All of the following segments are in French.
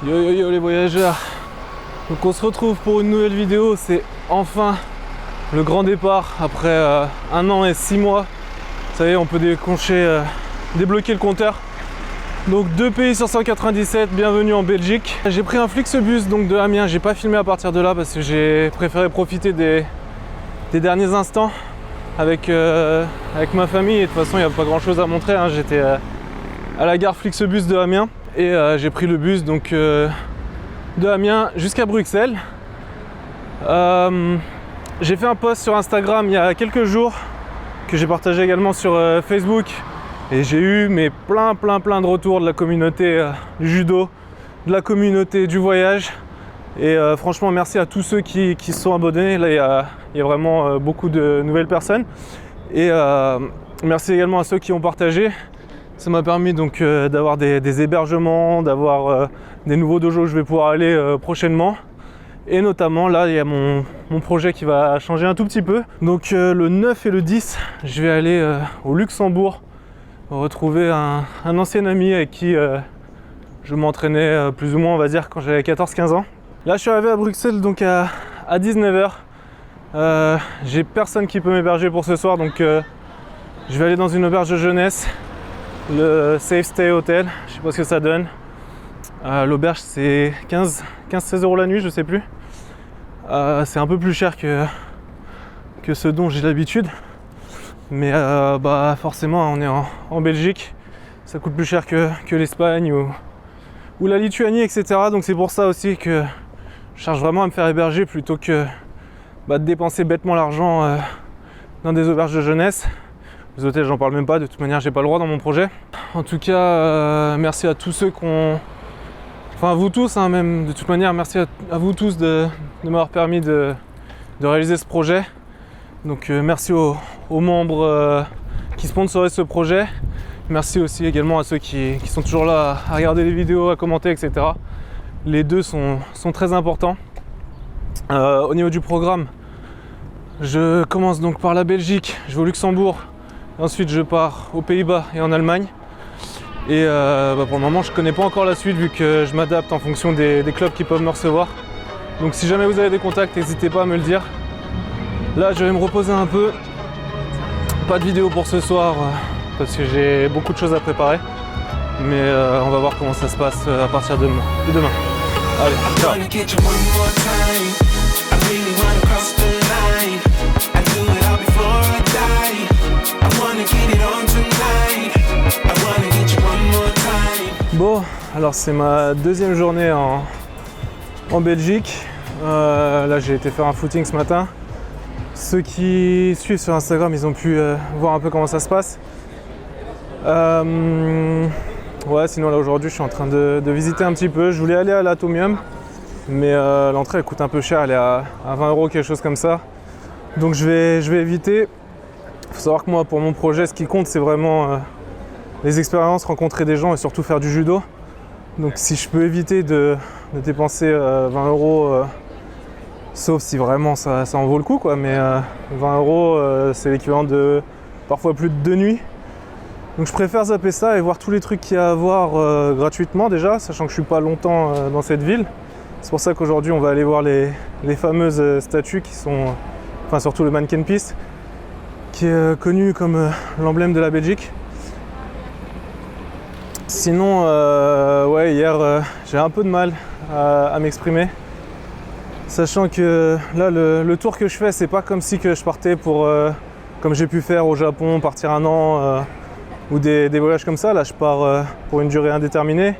Yo yo yo les voyageurs. Donc on se retrouve pour une nouvelle vidéo, c'est enfin le grand départ après 1 an et 6 mois. Ça y est, on peut débloquer le compteur. Donc 2 pays sur 197, bienvenue en Belgique. J'ai pris un Flixbus donc de Amiens, j'ai pas filmé à partir de là parce que j'ai préféré profiter des derniers instants avec ma famille. Et de toute façon il n'y a pas grand chose à montrer, hein. J'étais à la gare Flixbus de Amiens et j'ai pris le bus donc de Amiens jusqu'à Bruxelles. J'ai fait un post sur Instagram il y a quelques jours que j'ai partagé également sur Facebook et j'ai eu plein de retours de la communauté du judo, de la communauté du voyage et franchement merci à tous ceux qui se sont abonnés. Là il y a vraiment beaucoup de nouvelles personnes et merci également à ceux qui ont partagé. Ça m'a permis donc d'avoir des hébergements, d'avoir des nouveaux dojos où je vais pouvoir aller prochainement. Et notamment là il y a mon projet qui va changer un tout petit peu. Donc le 9 et le 10 je vais aller au Luxembourg retrouver un ancien ami avec qui je m'entraînais plus ou moins on va dire quand j'avais 14-15 ans. Là je suis arrivé à Bruxelles donc à 19h. J'ai personne qui peut m'héberger pour ce soir donc je vais aller dans une auberge de jeunesse. Le Safe Stay Hotel, je sais pas ce que ça donne. L'auberge c'est 15-16 € la nuit, je sais plus. C'est un peu plus cher que ce dont j'ai l'habitude. Mais forcément on est en Belgique, ça coûte plus cher que l'Espagne ou la Lituanie, etc. Donc c'est pour ça aussi que je cherche vraiment à me faire héberger plutôt que de dépenser bêtement l'argent dans des auberges de jeunesse. Les hôtels, j'en parle même pas, de toute manière, j'ai pas le droit dans mon projet. En tout cas, merci à tous ceux enfin, à vous tous, hein, même, de toute manière, merci à vous tous de m'avoir permis de réaliser ce projet. Donc, merci aux membres qui sponsorisent ce projet. Merci aussi également à ceux qui sont toujours là à regarder les vidéos, à commenter, etc. Les deux sont très importants. Au niveau du programme, je commence donc par la Belgique, je vais au Luxembourg. Ensuite je pars aux Pays-Bas et en Allemagne et pour le moment je connais pas encore la suite vu que je m'adapte en fonction des clubs qui peuvent me recevoir. Donc si jamais vous avez des contacts, n'hésitez pas à me le dire. Là je vais me reposer un peu, pas de vidéo pour ce soir parce que j'ai beaucoup de choses à préparer, mais on va voir comment ça se passe à partir de demain. Allez, ciao. Bon, alors c'est ma deuxième journée en Belgique. Là j'ai été faire un footing ce matin. Ceux qui suivent sur Instagram, ils ont pu voir un peu comment ça se passe. Ouais, sinon là aujourd'hui je suis en train de visiter un petit peu. Je voulais aller à l'Atomium, mais l'entrée elle coûte un peu cher, elle est à 20 €, quelque chose comme ça. Donc je vais éviter. Il faut savoir que moi pour mon projet ce qui compte c'est vraiment les expériences, rencontrer des gens et surtout faire du judo. Donc si je peux éviter de dépenser 20 €, sauf si vraiment ça en vaut le coup quoi, mais 20 € c'est l'équivalent de parfois plus de 2 nuits. Donc je préfère zapper ça et voir tous les trucs qu'il y a à voir gratuitement déjà, sachant que je suis pas longtemps dans cette ville. C'est pour ça qu'aujourd'hui on va aller voir les fameuses statues qui sont, enfin surtout le Mannequin Peace, qui est connu comme l'emblème de la Belgique. Sinon, ouais, hier j'ai un peu de mal à m'exprimer, sachant que là le tour que je fais, c'est pas comme si que je partais pour, comme j'ai pu faire au Japon, partir 1 an ou des voyages comme ça. Là, je pars pour une durée indéterminée.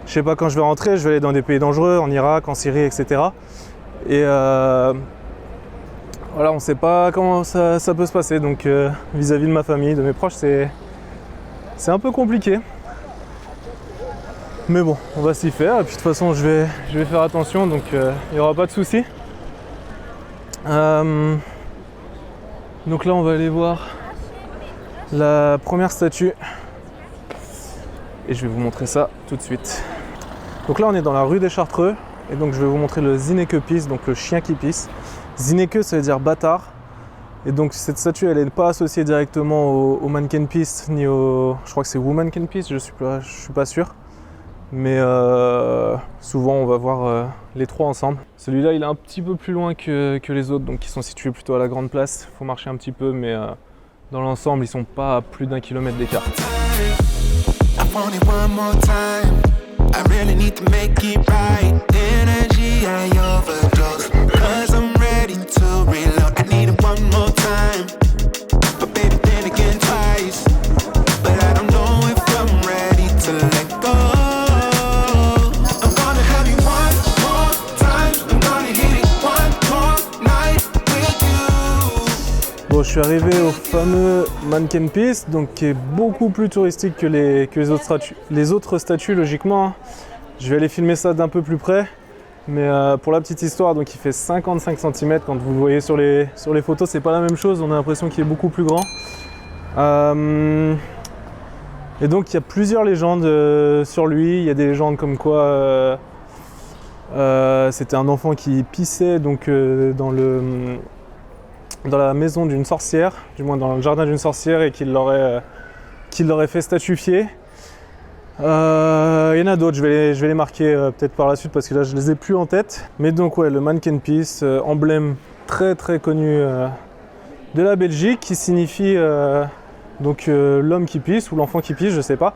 Je sais pas quand je vais rentrer. Je vais aller dans des pays dangereux, en Irak, en Syrie, etc. Et voilà, on sait pas comment ça peut se passer. Donc, vis-à-vis de ma famille, de mes proches, c'est un peu compliqué. Mais bon, on va s'y faire. Et puis de toute façon, je vais faire attention, donc il n'y aura pas de souci. Donc là, on va aller voir la première statue. Et je vais vous montrer ça tout de suite. Donc là, on est dans la rue des Chartreux. Et donc, je vais vous montrer le Zinneke Peace, donc le chien qui pisse. Zinneke, ça veut dire bâtard. Et donc, cette statue, elle n'est pas associée directement au Mannequin Peace, ni au... Je crois que c'est Womankin Peace, je suis pas sûr. Mais souvent on va voir les trois ensemble. Celui-là il est un petit peu plus loin que les autres, donc ils sont situés plutôt à la grande place. Il faut marcher un petit peu, mais dans l'ensemble ils sont pas à plus d'1 kilomètre d'écart. Bon, je suis arrivé au fameux Mannequin Peace, donc qui est beaucoup plus touristique que les autres statues logiquement. Je vais aller filmer ça d'un peu plus près, mais pour la petite histoire, donc il fait 55 cm. Quand vous le voyez sur les photos, c'est pas la même chose. On a l'impression qu'il est beaucoup plus grand. Et donc il y a plusieurs légendes sur lui. Il y a des légendes comme quoi c'était un enfant qui pissait donc dans la maison d'une sorcière, du moins dans le jardin d'une sorcière, et qu'il l'aurait fait statuifier. Il y en a d'autres, je vais les marquer peut-être par la suite parce que là je les ai plus en tête. Mais donc ouais, le Mannequin Peace, emblème très très connu de la Belgique, qui signifie donc l'homme qui pisse ou l'enfant qui pisse, je sais pas.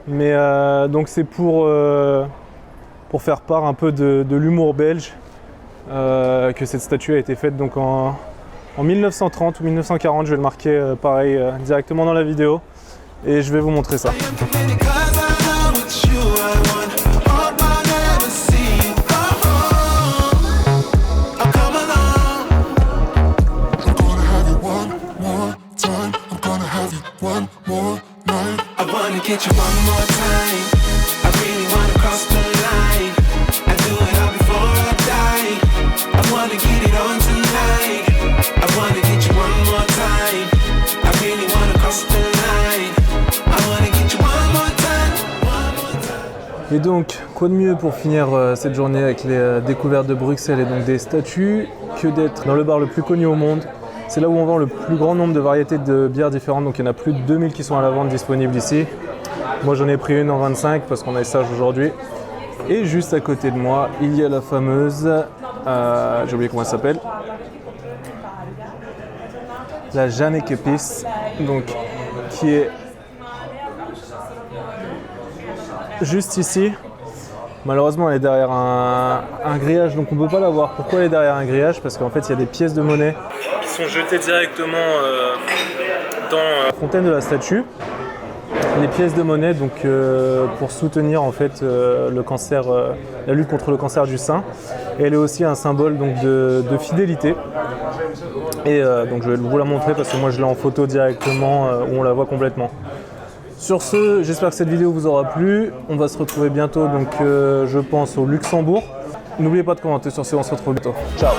Mais donc c'est pour faire part un peu de l'humour belge que cette statue a été faite donc en 1930 ou 1940, je vais le marquer pareil directement dans la vidéo et je vais vous montrer ça. Et donc, quoi de mieux pour finir cette journée avec les découvertes de Bruxelles et donc des statues que d'être dans le bar le plus connu au monde. C'est là où on vend le plus grand nombre de variétés de bières différentes, donc il y en a plus de 2000 qui sont à la vente disponibles ici. Moi j'en ai pris une en 25 parce qu'on a les stages aujourd'hui. Et juste à côté de moi, il y a la fameuse, j'ai oublié comment elle s'appelle, la Janneke Peace, donc qui est juste ici. Malheureusement elle est derrière un grillage, donc on ne peut pas la voir. Pourquoi elle est derrière un grillage? Parce qu'en fait il y a des pièces de monnaie qui sont jetées directement dans la fontaine de la statue. Les pièces de monnaie donc pour soutenir en fait le cancer, la lutte contre le cancer du sein. Et elle est aussi un symbole donc de fidélité. Et donc je vais vous la montrer parce que moi je l'ai en photo directement où on la voit complètement. Sur ce, j'espère que cette vidéo vous aura plu. On va se retrouver bientôt, donc je pense au Luxembourg. N'oubliez pas de commenter sur ce, on se retrouve bientôt. Ciao!